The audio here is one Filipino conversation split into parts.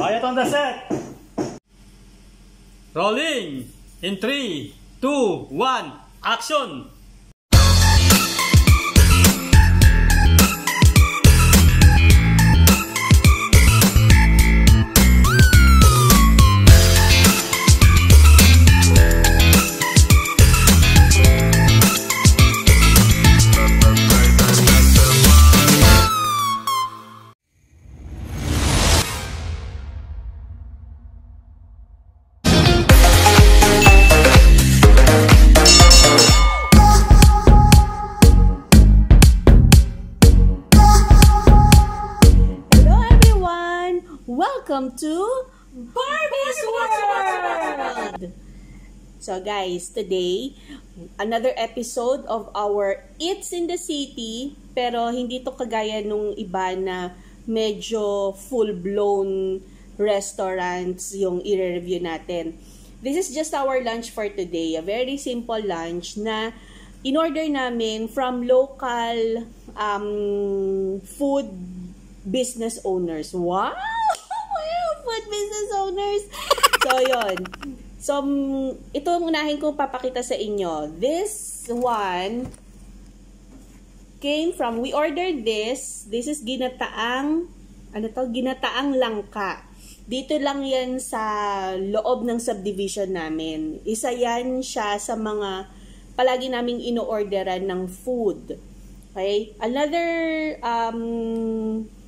Quiet on the set. Rolling in 3, 2, 1, action. Welcome to Barbie's World! So guys, today, another episode of our Eats in the City, pero hindi to kagaya nung iba na medyo full-blown restaurants yung i-review natin. This is just our lunch for today, a very simple lunch na in-order namin from local food business owners. Wow! Food business owners. So, yun. So, ito ang unahin kong papakita sa inyo. This one came from, we ordered this. This is ginataang, ginataang langka. Dito lang yan sa loob ng subdivision namin. Isa yan siya sa mga palagi naming ino-orderan ng food. Okay? Another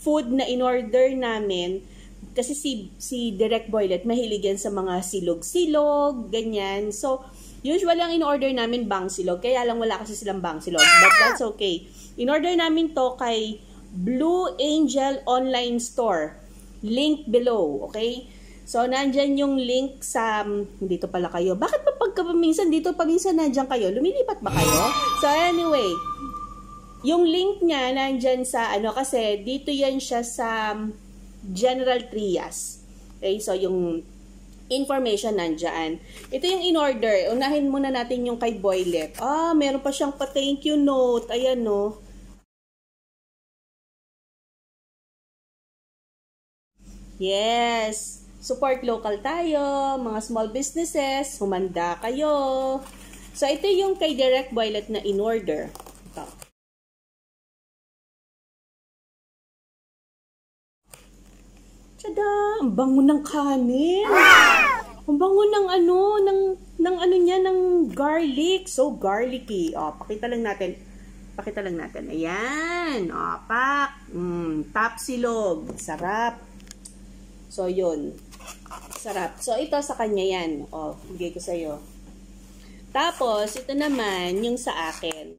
food na in-order namin, kasi si Direct Boylet, mahilig yan sa mga silog-silog, ganyan. So, usually ang in-order namin bangsilog, kaya lang wala kasi silang bangsilog. But that's okay. In-order namin to kay Blue Angel Online Store. Link below, okay? So, nandyan yung link sa, dito pala kayo. Bakit pa pagkapaminsan dito, paminsan nandyan kayo? Lumilipat ba kayo? So, anyway, yung link niya nandyan sa, kasi dito yan siya sa General Trias. Okay, so yung information nandyan. Ito yung in-order. Unahin muna natin yung kay Boylet. Meron pa siyang pa-thank you note. Ayan, no. Yes. Support local tayo. Mga small businesses. Humanda kayo. So, ito yung kay Direct Boylet na in-order. Ito. Tada! Ang bango ng kanin! Ang bango ng ng garlic. So garlicky. Pakita lang natin. Pakita lang natin. Ayan. Pak. Tapsilog. Sarap. So, yun. Sarap. So, ito sa kanya yan. Bigay ko sa'yo. Tapos, ito naman yung sa akin.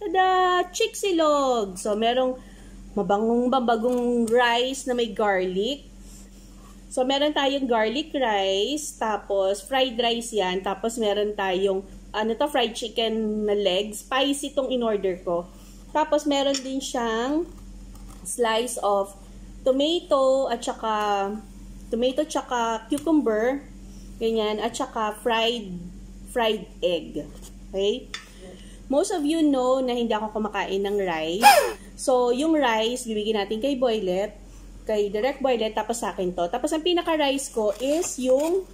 Tada! Chicksilog! So, merong mabagong rice na may garlic. So, meron tayong garlic rice, tapos fried rice yan, tapos meron tayong, fried chicken na legs. Spicy itong in-order ko. Tapos, meron din siyang slice of tomato, at saka cucumber, ganyan, at saka fried egg. Okay? Most of you know na hindi ako kumakain ng rice. So, yung rice, bibigyan natin kay Boylet, kay Direct Boylet, tapos sa akin to. Tapos, ang pinaka-rice ko is yung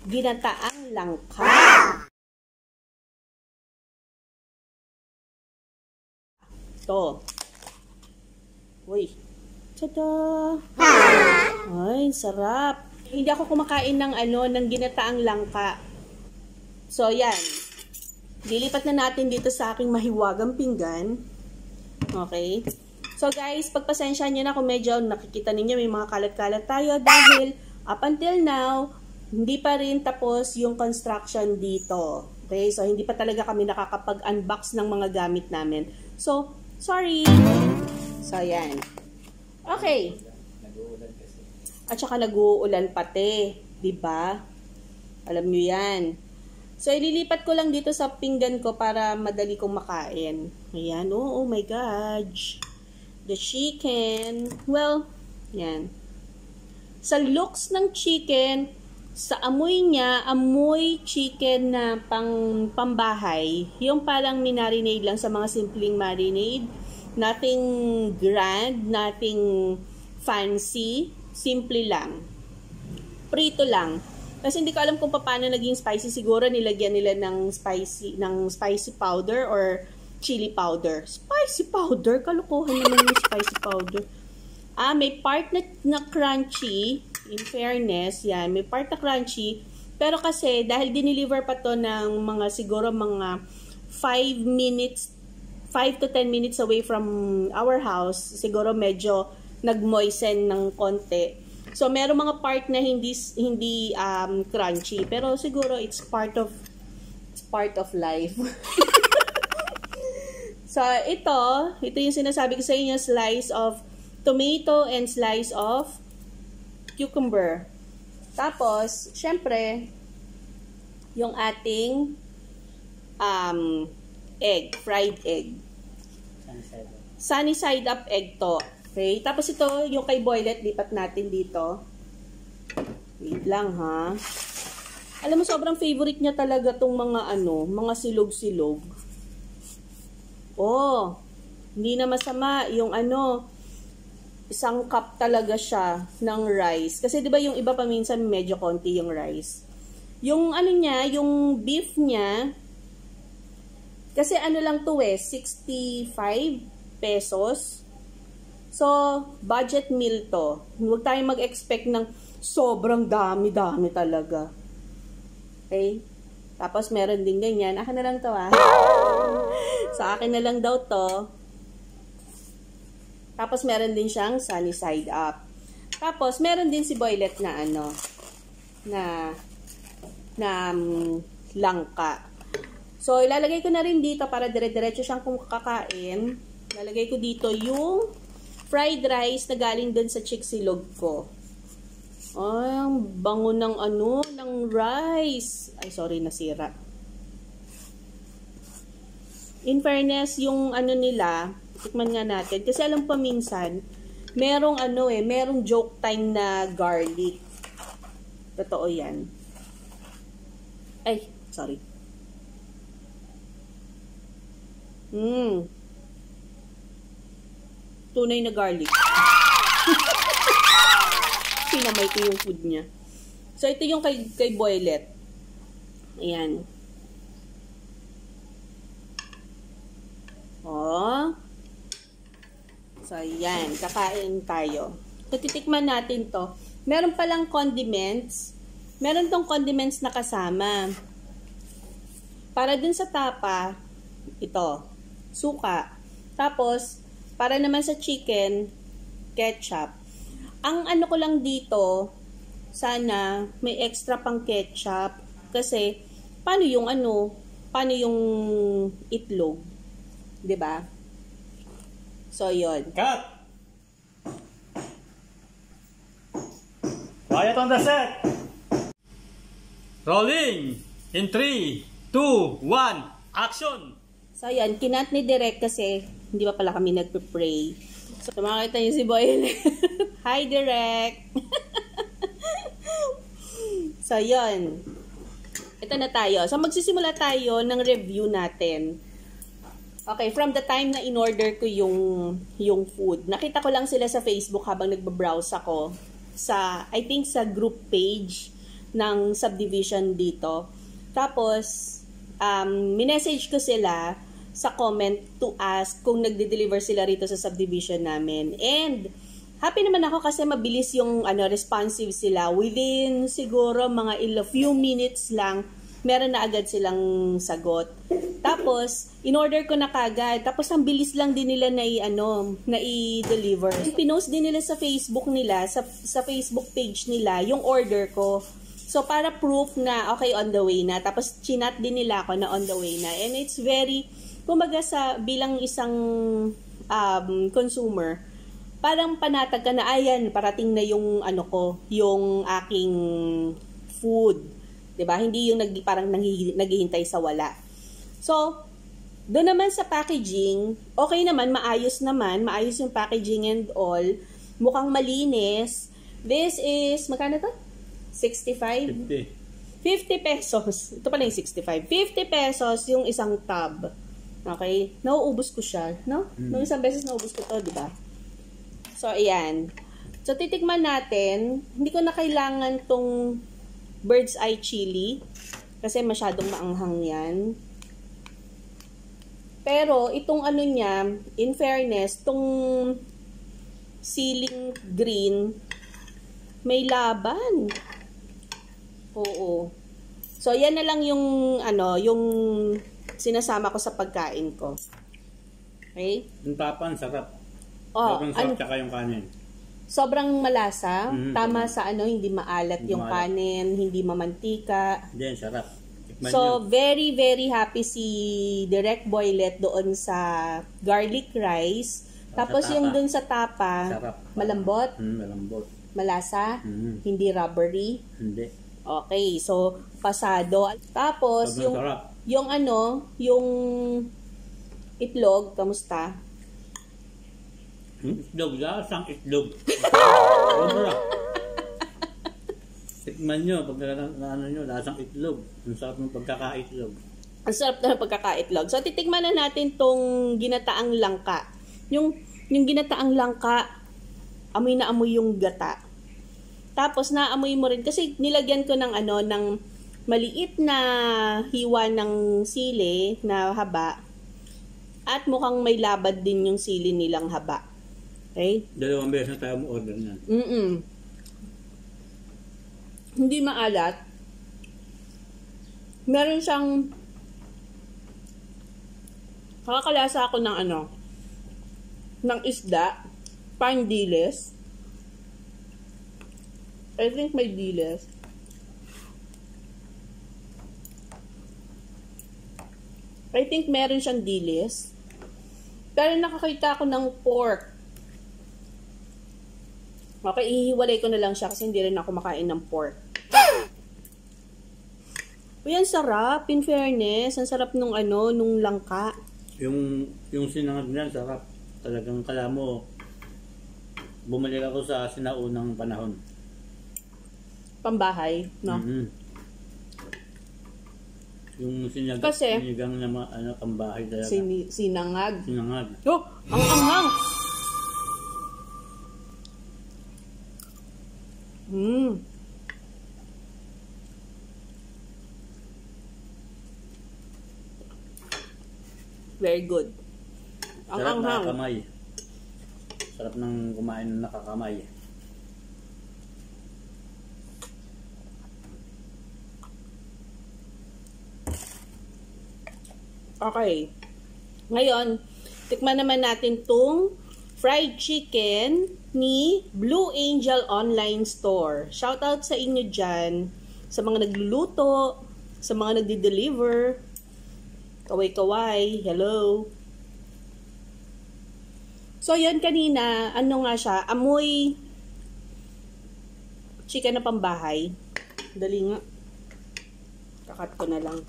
ginataang langka. Ito. Uy. Tada! Ay, sarap. Hindi ako kumakain ng ng ginataang langka. So, yan. Dilipat na natin dito sa aking mahiwagang pinggan. Okay. So guys, pagpasensya nyo na kung medyo nakikita ninyo may mga kalat-kalat tayo dahil up until now, hindi pa rin tapos yung construction dito. Okay. So hindi pa talaga kami nakakapag-unbox ng mga gamit namin. So, sorry. So yan. Okay. At saka nag-uulan pati. Diba? Alam nyo yan. So, ililipat ko lang dito sa pinggan ko para madali kong makain. Ayan. Oh my gosh. The chicken. Well, yan. Sa looks ng chicken, sa amoy niya, amoy chicken na pambahay. Yung parang minarinade lang sa mga simpleng marinade. Nothing grand, nothing fancy. Simple lang. Prito lang. Kasi hindi ko alam kung paano naging spicy. Siguro nilagyan nila ng spicy powder or chili powder. Spicy powder? Kalukuhan naman yung spicy powder. May part na crunchy. In fairness, yan. May part na crunchy. Pero kasi, dahil dineliver pa to ng siguro mga 5 to 10 minutes away from our house, siguro medyo nag-moisten ng konti. So, meron mga part na hindi crunchy. Pero siguro, it's part of life. So, ito yung sinasabi ko sa inyo, slice of tomato and slice of cucumber. Tapos, syempre, yung ating egg, fried egg. Sunny side up egg to. Okay? Tapos ito, yung kay boylet, lipat natin dito. Wait lang, ha? Alam mo, sobrang favorite niya talaga tong mga mga silog-silog. Oh, hindi na masama yung isang cup talaga siya ng rice. Kasi 'di ba yung iba pa minsan medyo konti yung rice. Yung niya, yung beef niya, kasi lang to 65 pesos. So, budget meal to. Huwag tayong mag-expect ng sobrang dami-dami talaga. Okay? Tapos, meron din ganyan. Akin na lang to, Sa akin na lang daw to. Tapos, meron din siyang sunny side up. Tapos, meron din si boylet na langka. So, ilalagay ko na rin dito para dire-diretso siyang kung kakain. Ilalagay ko dito yung fried rice na galing dun sa chiksilog ko. Ay, ang bango ng ng rice. Ay, sorry, nasira. In fairness, yung nila, tikman nga natin. Kasi alam pa minsan, merong merong joke time na garlic. Totoo yan. Ay, sorry. Tunay na garlic. Pinamay ko yung food niya. So, ito yung kay boylet. Ayan. Oh. So, ayan. Kakain tayo. So, titikman natin to. Meron palang condiments. Meron tong condiments na kasama. Para dun sa tapa, ito. Suka. Tapos, para naman sa chicken, ketchup. Ang ko lang dito, sana may extra pang ketchup. Kasi, paano yung itlog? 'Di ba? So, yun. Cut! Quiet on the set! Rolling! In 3, 2, 1, action! So, yan. Kinat ni Direk kasi hindi pa pala kami nagpe-pray. So, makakita niyo si Boylet. Hi, Direk! So, yun. Ito na tayo. So, magsisimula tayo ng review natin. Okay, from the time na in-order ko yung food. Nakita ko lang sila sa Facebook habang nagbabrowse ako. I think sa group page ng subdivision dito. Tapos, minessage ko sila sa comment to ask kung nagde-deliver sila rito sa subdivision namin. And, happy naman ako kasi mabilis yung responsive sila. Within siguro mga few minutes lang, meron na agad silang sagot. Tapos, in-order ko na kagad. Tapos, ang bilis lang din nila na i-deliver. Pinost din nila sa Facebook nila, sa Facebook page nila, yung order ko. So, para proof na, okay, on the way na. Tapos, chinat din nila ako na on the way na. And it's very, kumbaga bilang isang consumer, parang panatag ka na, ayan, parating na yung yung aking food. 'Di ba? Hindi yung parang naghihintay sa wala. So, doon naman sa packaging, okay naman, maayos yung packaging and all. Mukhang malinis. This is, magkano to? 65? 50 pesos. Ito pala yung 65. 50 pesos yung isang tub. Okay? Nauubos ko siya, no? Nung isang beses nauubos ko to, di ba? So, ayan. So, titikman natin. Hindi ko na kailangan tong bird's eye chili kasi masyadong maanghang yan. Pero, itong ano niya, in fairness, tong ceiling green, may laban. Oo. So, yan na lang yung, ano, yung sinasama ko sa pagkain ko. Okay? Yung tapan, sarap. Oh, Sobrang sarap, tsaka yung kanin. Sobrang malasa. Mhm. Tama sa ano, hindi maalat Hindi yung maalat. kanin, hindi mamantika. Then, sarap. Tikman So, nyo. very, very happy si Direk Boylet doon sa garlic rice. Tapos tapa. yung doon sa tapa, Sarap. malambot, Malambot. malasa, Mhm. hindi rubbery. Hindi. Okay, so pasado. Tapos Sobrang sarap. yung ano, yung itlog, kamusta? Itlog, lasang itlog. Sobra. Tikman nyo, pag ano nyo, lasang itlog. Ang sarap ng pagkakaitlog. Ang sarap na ng pagkakaitlog. So titikman na natin tong ginataang langka. Yung ginataang langka, amoy na amoy yung gata. Tapos naamoy mo rin kasi nilagyan ko ng ano ng maliit na hiwa ng sili na haba at mukhang may labad din yung sili nilang haba. Okay? 2 beses na tayo mo order niyan. Hindi maalat. Meron siyang nakakalasa ako ng ano ng isda, parang diles. I think may diles. I think meron siyang dilis. Pero nakakita ako ng pork. Okay, ihiwalay ko na lang siya kasi hindi rin ako makain ng pork. Uy, ang sarap. In fairness, ang sarap nung ano, nung langka. Yung sinangag niyan, sarap. Talagang kala mo, bumalik ako sa sinaunang panahon. Pambahay, no? Yung Kasi, sinigang na ano, pambahay talaga. Sinangag. Sinangag. Oh, ang anghang! Very good. Ang Sarap anghang. nakakamay. Sarap ng kumain ng nakakamay. Okay. Ngayon, tikman naman natin tong fried chicken ni Blue Angel Online Store. Shout out sa inyo dyan, sa mga nagluluto, sa mga nagdi-deliver. Kaway-kaway, hello. So, yan kanina, ano nga siya, amoy chicken na pambahay. Dali nga. Kakat ko na lang.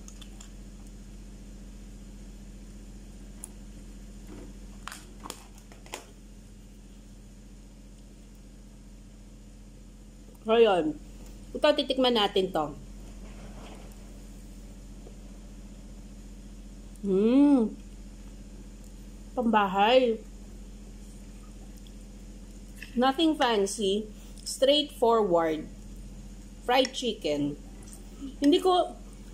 So, yun. Ito, titikman natin to. Pambahay. Nothing fancy. Straightforward. Fried chicken.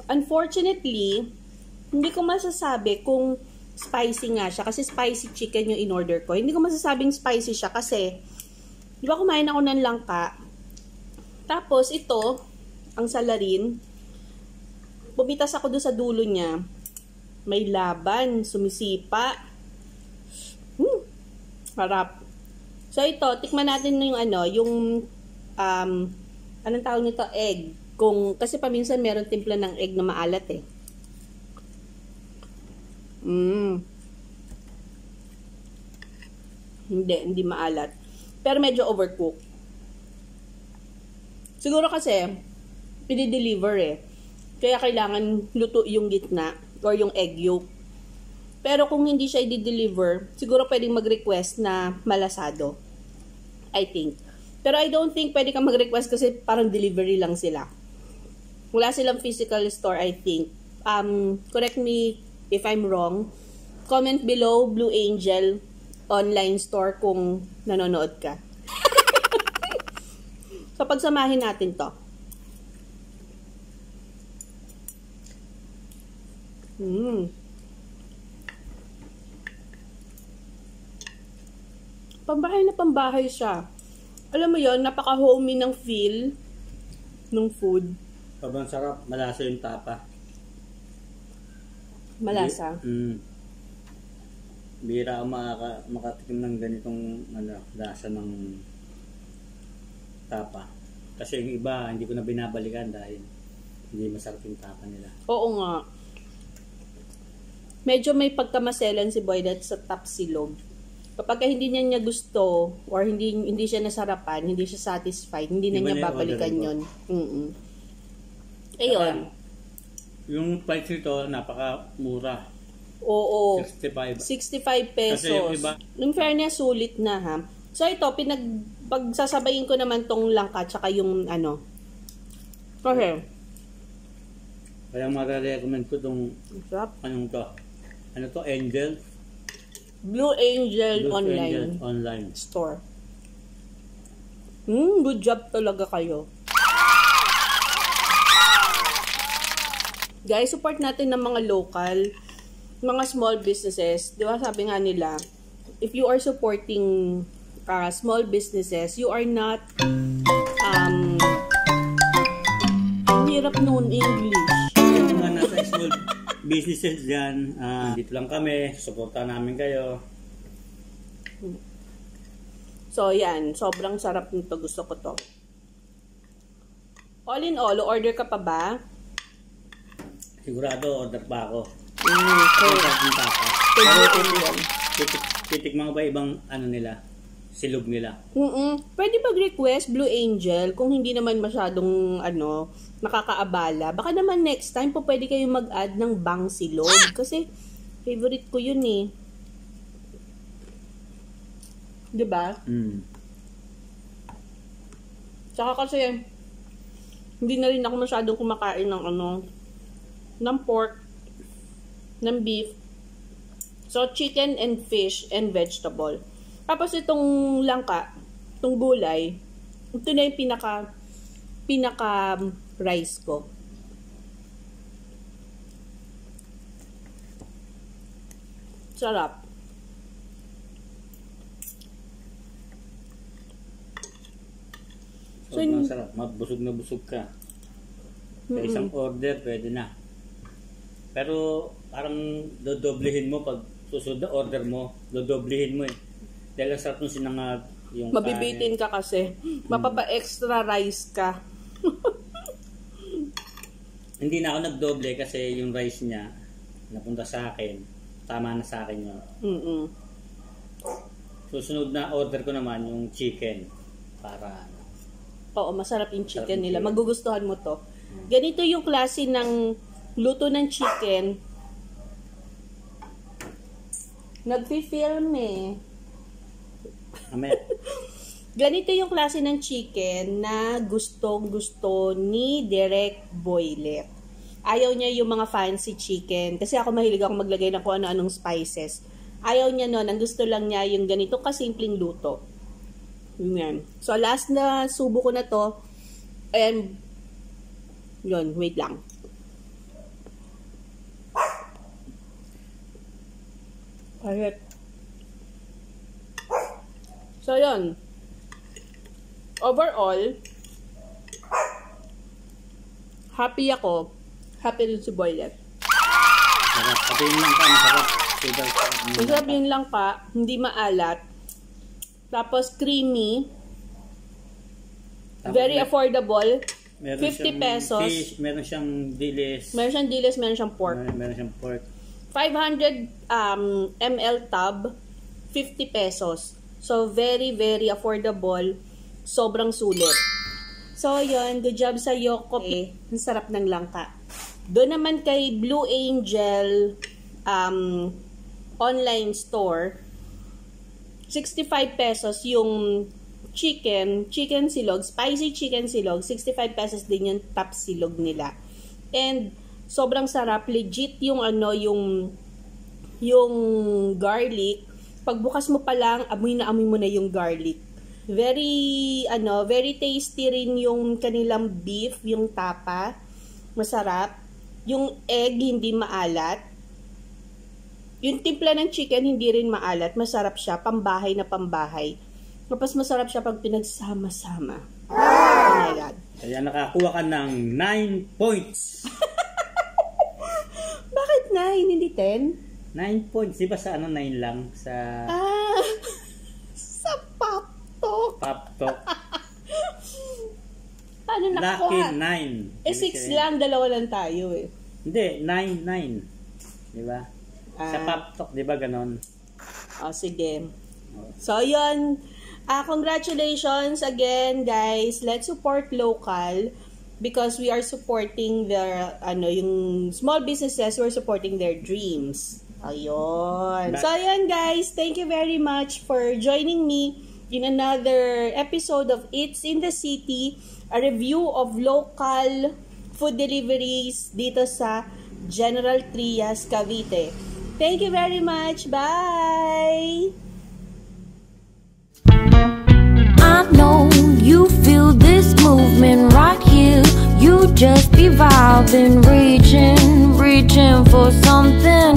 Unfortunately, hindi ko masasabi kung spicy nga siya. Kasi spicy chicken yung in-order ko. Hindi ko masasabing spicy siya kasi, di ba kumain ako ng langka? Tapos, ito, ang salarin, pumitas ako doon sa dulo niya. May laban, sumisipa. Harap. So, ito, tikman natin yung ano, yung, anong tawag nito? Egg. Kasi paminsan meron timpla ng egg na maalat eh. Hindi maalat. Pero medyo overcooked. Siguro kasi, pinideliver eh. Kaya kailangan luto yung gitna or yung egg yolk. Pero kung hindi siya i-deliver, siguro pwedeng mag-request na malasado. I think. Pero I don't think pwede kang mag-request kasi parang delivery lang sila. Wala silang physical store, I think. Correct me if I'm wrong. Comment below, Blue Angel online store kung nanonood ka. So, pagsamahin natin to. Pambahay na pambahay siya. Alam mo yon, napaka-homey ng feel ng food. Sobrang sarap, malasa yung tapa. Malasa. Bira ako makatikim ng ganitong lasa ng tapa. Kasi yung iba, hindi ko na binabalikan dahil hindi masarap yung tapa nila. Oo nga. Medyo may pagkamaselan si Boydet sa tapsilog. Kapag hindi niya gusto or hindi siya nasarapan, hindi siya satisfied, hindi na niya babalikan yun. Ayun. Yung price nito, napaka-mura. Oo. 65. 65 pesos. Kasi yung iba, in fairness, sulit na ha. So ito, pagsasabayin ko naman tong langka tsaka yung ano. Okay. Kaya marirecommend ko tong anong to? Ano to? Angel? Blue Angel online store. Good job talaga kayo. Guys, support natin ng mga local, mga small businesses. Di ba sabi nga nila, if you are supporting small businesses, you are not hirap noon English. Yung mga nasa small businesses dyan, dito lang kami, suporta namin kayo. So yan, sobrang sarap nito, gusto ko to. All in all, order ka pa ba? Sigurado, order pa ako. Titikman ko ba ibang ano nila? Silog nila. Pwede mag-request Blue Angel kung hindi naman masyadong nakakaabala. Baka naman next time po pwede kayo mag-add ng bang silog. Kasi favorite ko yun eh. Diba? Tsaka kasi hindi na rin ako masyadong kumakain ng ng pork, ng beef. So, chicken and fish and vegetable. Tapos itong langka, itong gulay, ito na yung pinaka rice ko. Sarap. So, masarap. Mabusog na busog ka. Sa isang order, pwede na. Pero parang dodoblehin mo pag susunod na order mo, dodoblehin mo eh. Dahil ang sarap nung sinangag yung mabibitin ka kasi. Mapapa-extra rice ka. Hindi na ako nagdoble kasi yung rice niya napunta sa akin. Tama na sa akin yun. Susunod na order ko naman yung chicken. Para oo, masarap yung chicken nila. Magugustuhan mo to. Ganito yung klase ng luto ng chicken. Nagfi-film eh. Ganito yung klase ng chicken na gustong-gusto ni Derek Boylet. Ayaw niya yung mga fancy chicken. Kasi ako mahilig ako maglagay ng kung ano-anong spices. Ayaw niya nun. Ang gusto lang niya yung ganito kasimpleng luto. Yan. So, last na subo ko na to. And, yun, wait lang. Alright. So, yun. Overall, happy ako. Happy rin si Boylet. sarap. Pati yung langka, masarap. Masarap yung langka, hindi maalat. Tapos creamy. Tapos Very affordable. Meron 50 pesos. Fish, meron siyang dilis. Meron siyang dilis, meron siyang pork. Meron siyang pork. 500 ml tub, 50 pesos. So, very, very affordable. Sobrang sulit. So, yun. Good job sa Yoko. Ang sarap ng langka. Doon naman kay Blue Angel online store, 65 pesos yung chicken silog, spicy chicken silog, 65 pesos din yung top silog nila. And sobrang sarap, legit yung yung garlic, pagbukas mo pa lang, amoy na amoy mo na yung garlic. Very, very tasty rin yung kanilang beef, yung tapa. Masarap. Yung egg, hindi maalat. Yung timpla ng chicken, hindi rin maalat. Masarap siya, pambahay na pambahay. Tapos masarap siya pag pinagsama-sama. Oh my God. Kaya nakakuha ka ng 9 points. Bakit 9, hindi 10? 9 points. Di ba sa 9 lang? Sa sa pop talk. Pop Talk. Paano Lucky nakuha? 9. 6 lang, 2 lang tayo eh. Hindi, 9. Di ba? Sa Pop Talk, di ba ganon? Sige. So, yun. Congratulations again, guys. Let's support local because we are supporting their, yung small businesses, we're supporting their dreams. Ayun. So, ayun, guys. Thank you very much for joining me in another episode of It's in the City, a review of local food deliveries dito sa General Trias, Cavite. Thank you very much. Bye! I know you feel this movement right here. You just be vibing, reaching for something